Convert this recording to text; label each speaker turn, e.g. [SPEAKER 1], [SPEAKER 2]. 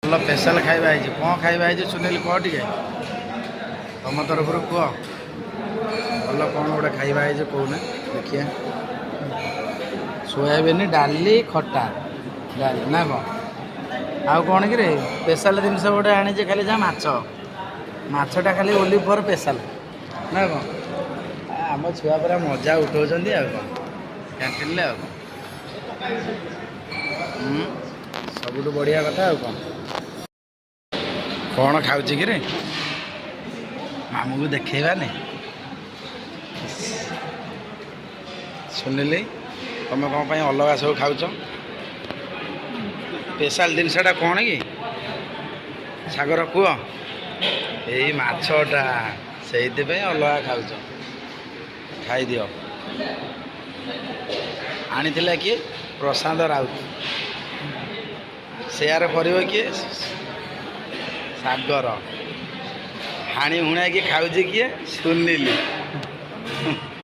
[SPEAKER 1] special खाଇବା ହେଇଛି କ'ଣ ଖାଇବା ହେଇଛି ସୁନିଲ କହ ଟିକେ ତମ ତରଫରୁ କୁହ ଭଲ କ'ଣ ଗୋଟେ ଖାଇବା ହେଇଛି କହୁନା ଦେଖିଆ ସୋୟାବିନ ଡାଲି ଖଟା ଡାଲି ନା କ'ଣ ଆଉ କ'ଣ କି ରେ ସ୍ପେଶାଲ ଜିନିଷ ଗୋଟେ ଆଣିଛି ଖାଲି ଯାହା ମାଛଟା ଖାଲି ଓଲିଭ ଫର୍ ସ୍ପେଶାଲ ନା କ'ଣ ଆମ ଛୁଆ ପୁରା ମଜା ଉଠାଉଛନ୍ତି ଆଉ କ'ଣ କ୍ୟାଣ୍ଟିନ୍ରେ ଆଉ ସବୁଠୁ ବଢ଼ିଆ କଥା ଆଉ କ'ଣ ଖାଉଛି କି ରେ ମାମୁଁକୁ ଦେଖେଇବାନି ଶୁଣିଲି ତମେ କ'ଣ ପାଇଁ ଅଲଗା ସବୁ ଖାଉଛ ସ୍ପେଶାଲ ଜିନିଷଟା କ'ଣ କି ସାଗର କୁହ ଏଇ ମାଛଟା ସେଇଥିପାଇଁ ଅଲଗା ଖାଉଛ ଖାଇଦିଅ ଆଣିଥିଲା କିଏ ପ୍ରଶାନ୍ତ ରାଉତ ସେୟାର କରିବ କିଏ ସାଗର ହାଣି ହୁଣାକି ଖାଉଛି କିଏ ସୁନିଲି